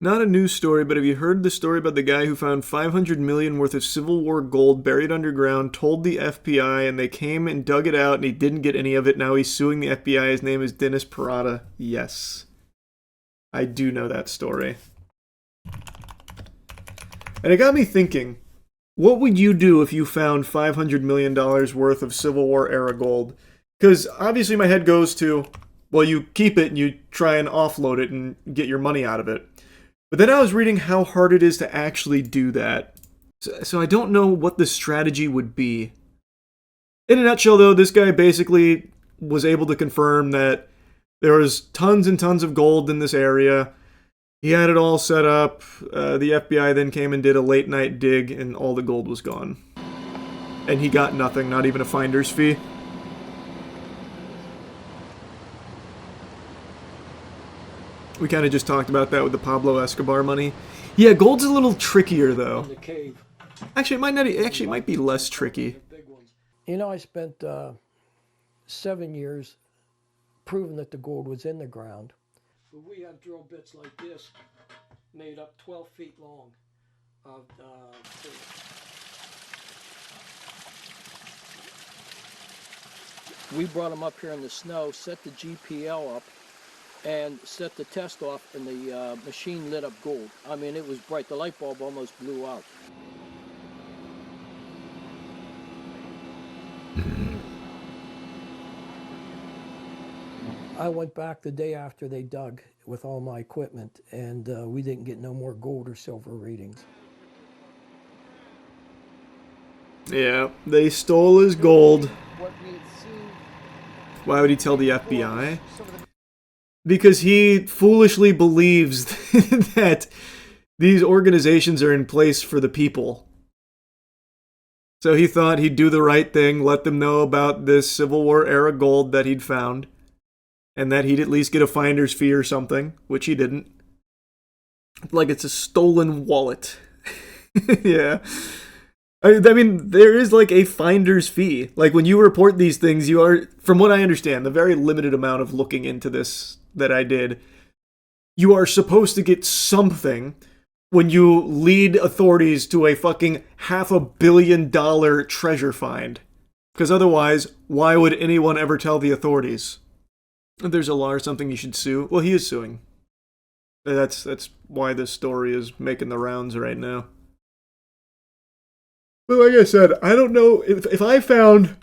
Not a news story, but have you heard the story about the guy who found 500 million worth of Civil War gold buried underground, told the FBI, and they came and dug it out, and he didn't get any of it. Now he's suing the FBI. His name is Dennis Parada. Yes. I do know that story. And it got me thinking, what would you do if you found $500 million worth of Civil War era gold? Because obviously my head goes to, well, you keep it and you try and offload it and get your money out of it. But then I was reading how hard it is to actually do that. So I don't know what the strategy would be. In a nutshell, though, this guy basically was able to confirm that there was tons and tons of gold in this area. He had it all set up. The FBI then came and did a late night dig, and all the gold was gone. And he got nothing, not even a finder's fee. We kind of just talked about that with the Pablo Escobar money. Yeah, gold's a little trickier, though. In the cave. Actually, it might not. Actually, it might be less tricky. You know, I spent 7 years proving that the gold was in the ground. But we had drill bits like this, made up 12 feet long. We brought them up here in the snow, set the GPL up, and set the test off, and the machine lit up gold. I mean, it was bright. The light bulb almost blew out. I went back the day after they dug with all my equipment, and we didn't get no more gold or silver readings. Yeah, they stole his gold. Why would he tell the FBI? Because he foolishly believes that these organizations are in place for the people. So he thought he'd do the right thing, let them know about this Civil War era gold that he'd found, and that he'd at least get a finder's fee or something, which he didn't. Like it's a stolen wallet. Yeah. I mean, there is like a finder's fee. Like when you report these things, you are, from what I understand, the very limited amount of looking into this that I did, you are supposed to get something when you lead authorities to a fucking $500 million treasure find. Because otherwise, why would anyone ever tell the authorities? If there's a law or something you should sue, well, he is suing. That's why this story is making the rounds right now. But like I said, I don't know if I found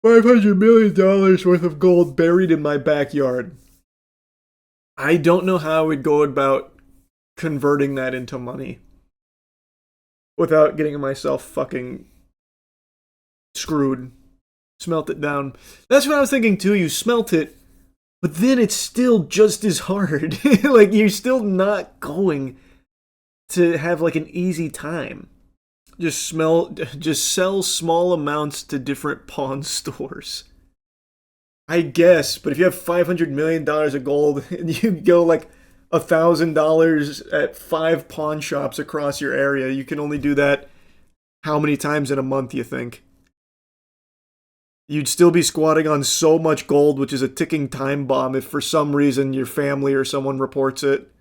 $500 million worth of gold buried in my backyard. I don't know how I would go about converting that into money without getting myself fucking screwed. Smelt it down. That's what I was thinking too. You smelt it, but then it's still just as hard. Like you're still not going to have like an easy time. Just sell small amounts to different pawn stores. I guess, but if you have $500 million of gold and you go like $1,000 at 5 pawn shops across your area, you can only do that how many times in a month, you think? You'd still be squatting on so much gold, which is a ticking time bomb if for some reason your family or someone reports it.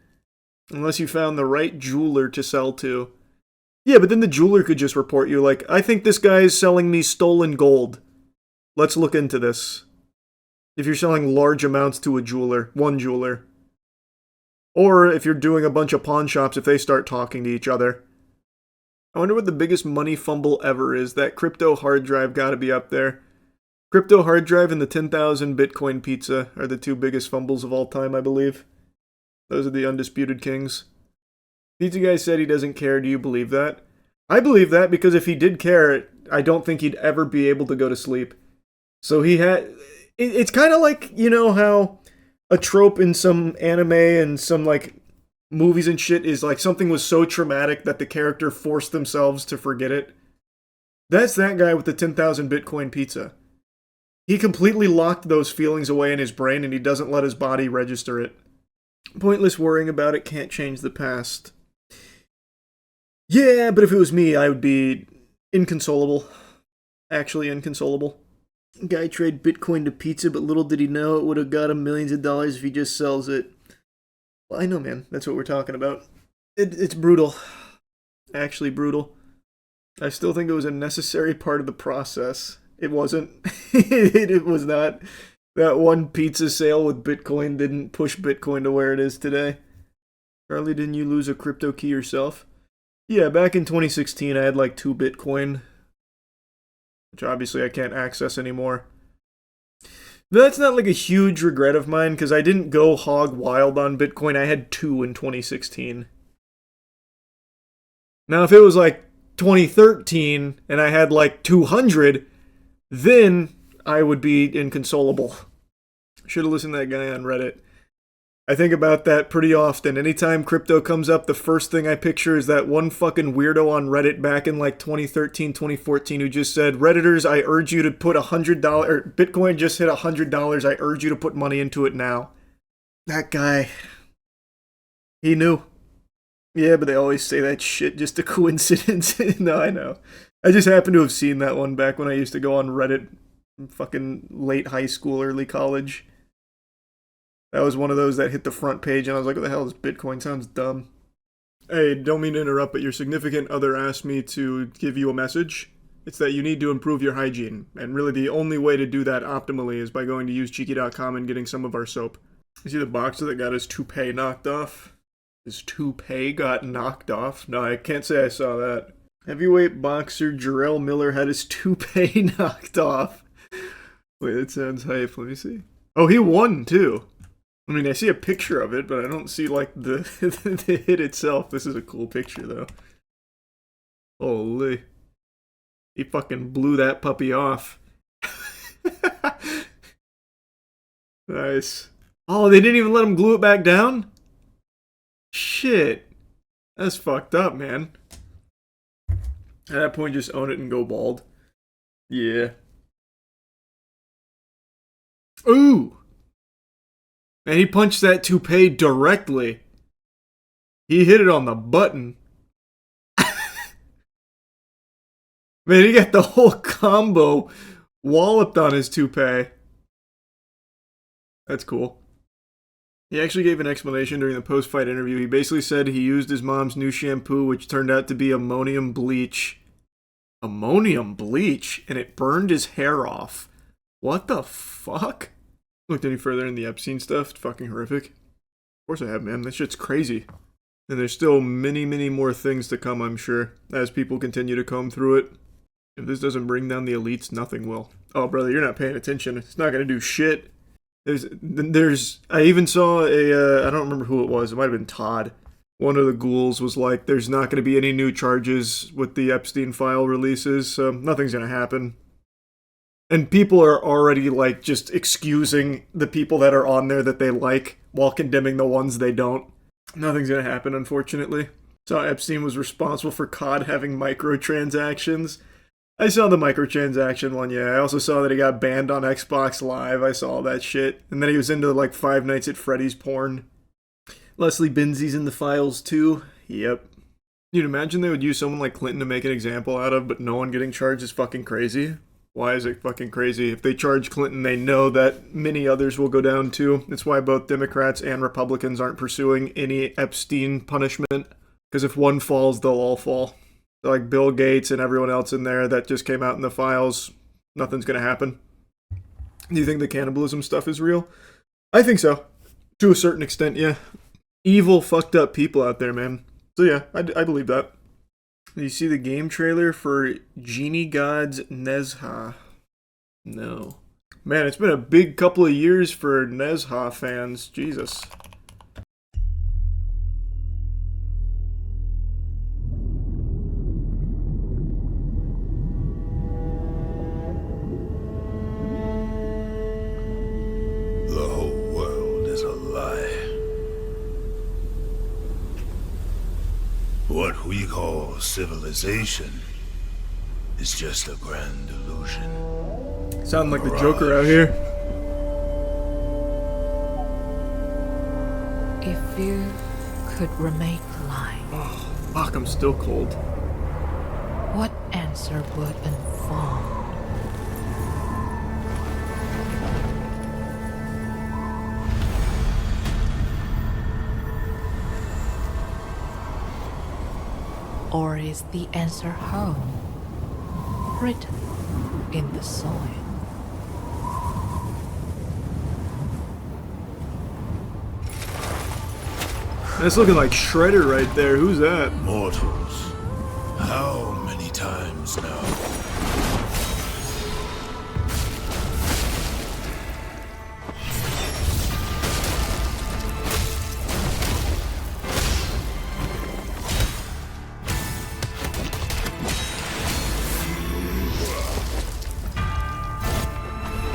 Unless you found the right jeweler to sell to. Yeah, but then the jeweler could just report you like, I think this guy is selling me stolen gold. Let's look into this. If you're selling large amounts to a jeweler, one jeweler. Or if you're doing a bunch of pawn shops, if they start talking to each other. I wonder what the biggest money fumble ever is. That crypto hard drive gotta be up there. Crypto hard drive and the 10,000 Bitcoin pizza are the two biggest fumbles of all time, I believe. Those are the undisputed kings. Pizza guy said he doesn't care. Do you believe that? I believe that because if he did care, I don't think he'd ever be able to go to sleep. So he had... It's kind of like, you know how a trope in some anime and some like movies and shit is like something was so traumatic that the character forced themselves to forget it. That's that guy with the 10,000 Bitcoin pizza. He completely locked those feelings away in his brain and he doesn't let his body register it. Pointless worrying about it, can't change the past. Yeah, but if it was me, I would be inconsolable. Actually inconsolable. Guy trade Bitcoin to pizza, but little did he know it would have got him millions of dollars if he just sells it. Well, I know, man. That's what we're talking about. It's brutal. Actually brutal. I still think it was a necessary part of the process. It wasn't. It was not. That one pizza sale with Bitcoin didn't push Bitcoin to where it is today. Charlie, didn't you lose a crypto key yourself? Yeah, back in 2016, I had like 2 Bitcoin, which obviously I can't access anymore. That's not like a huge regret of mine, because I didn't go hog wild on Bitcoin. I had 2 in 2016. Now, if it was like 2013 and I had like 200, then I would be inconsolable. Should have listened to that guy on Reddit. I think about that pretty often. Anytime crypto comes up, the first thing I picture is that one fucking weirdo on Reddit back in like 2013, 2014 who just said, Redditors, I urge you to put $100, or Bitcoin just hit $100, I urge you to put money into it now. That guy, he knew. Yeah, but they always say that shit, just a coincidence. No, I know. I just happen to have seen that one back when I used to go on Reddit, fucking late high school, early college. That was one of those that hit the front page, and I was like, what the hell is Bitcoin? Sounds dumb. Hey, don't mean to interrupt, but your significant other asked me to give you a message. It's that you need to improve your hygiene, and really the only way to do that optimally is by going to MoistCr1TiKaL and getting some of our soap. You see the boxer that got his toupee knocked off? His toupee got knocked off? No, I can't say I saw that. Heavyweight boxer Jarrell Miller had his toupee knocked off. Wait, that sounds hype. Let me see. Oh, he won, too. I mean, I see a picture of it, but I don't see, like, the the hit itself. This is a cool picture, though. Holy. He fucking blew that puppy off. Nice. Oh, they didn't even let him glue it back down? Shit. That's fucked up, man. At that point, just own it and go bald. Yeah. Ooh! And he punched that toupee directly. He hit it on the button. Man, he got the whole combo walloped on his toupee. That's cool. He actually gave an explanation during the post-fight interview. He basically said he used his mom's new shampoo, which turned out to be ammonium bleach. Ammonium bleach? And it burned his hair off. What the fuck? Looked any further in the Epstein stuff? It's fucking horrific. Of course I have, man. That shit's crazy. And there's still many, many more things to come, I'm sure, as people continue to comb through it. If this doesn't bring down the elites, nothing will. Oh, brother, you're not paying attention. It's not gonna do shit. I even saw I don't remember who it was. It might have been Todd. One of the ghouls was like, there's not gonna be any new charges with the Epstein file releases, so nothing's gonna happen. And people are already, like, just excusing the people that are on there that they like while condemning the ones they don't. Nothing's gonna happen, unfortunately. Saw Epstein was responsible for COD having microtransactions. I saw the microtransaction one, yeah. I also saw that he got banned on Xbox Live. I saw all that shit. And then he was into, like, Five Nights at Freddy's porn. Leslie Benzies in the files, too. Yep. You'd imagine they would use someone like Clinton to make an example out of, but no one getting charged is fucking crazy. Why is it fucking crazy? If they charge Clinton, they know that many others will go down too. That's why both Democrats and Republicans aren't pursuing any Epstein punishment. Because if one falls, they'll all fall. Like Bill Gates and everyone else in there that just came out in the files, nothing's going to happen. Do you think the cannibalism stuff is real? I think so. To a certain extent, yeah. Evil, fucked up people out there, man. So yeah, I believe that. You see the game trailer for Genigods Nezha? No. Man, it's been a big couple of years for Nezha fans. Jesus. The whole world is a lie. What we call civilization is just a grand illusion. Sound like the Joker out here. If fear could remain blind, Oh, fuck, I'm still cold. what answer would unfold? Or is the answer home, written in the soil? That's looking like Shredder right there. Who's that? Mortals, how many times now?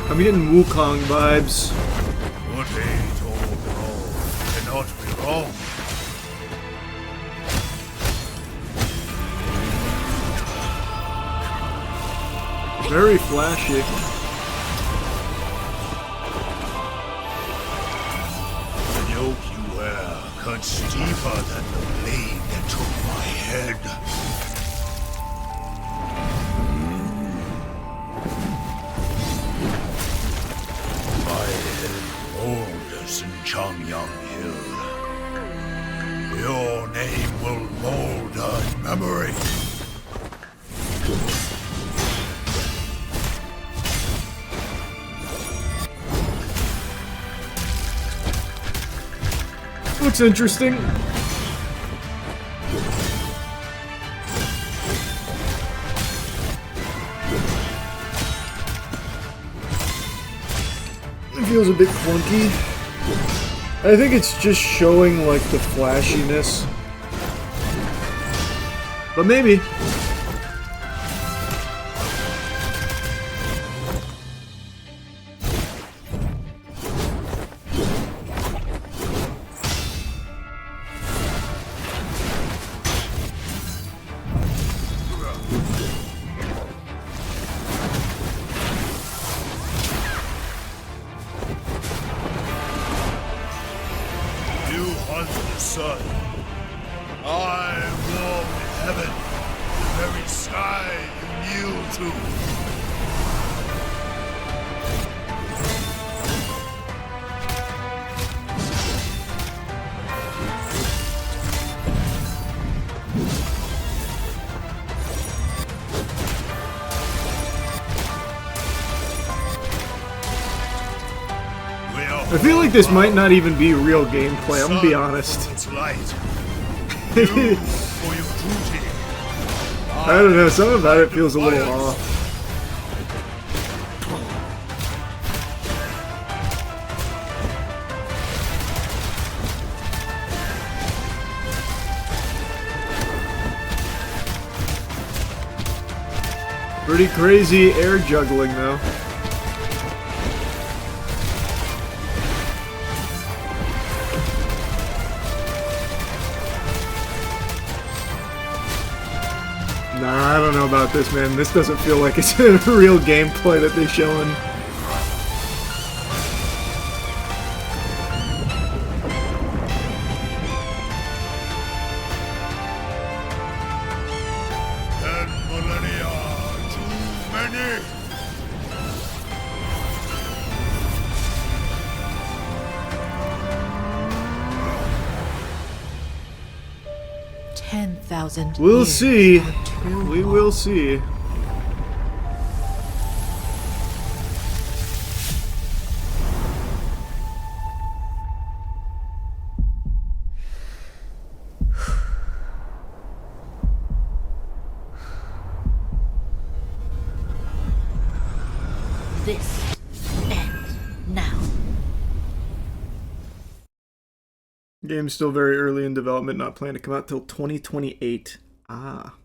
I'm getting Wukong vibes. What age old wrong cannot be wrong. Very flashy. The yoke you wear cuts deeper than the blade that took my head. My head boulders in Changyang Hill. Your name will molder in memory. Looks interesting. It feels a bit clunky. I think it's just showing like the flashiness. But maybe. Sun. I warm heaven, the very sky you kneel to. I feel like this might not even be real gameplay, I'm gonna be honest. It's light. You for your duty. I don't know, something about it feels a little off. Pretty crazy air juggling though. Nah, I don't know about this, man. This doesn't feel like it's real gameplay that they're showing. Millennia, too many. 10,000 We'll years see. are too We long. will see. This ends now. Game's still very early in development, not planned to come out till 2028. Ah.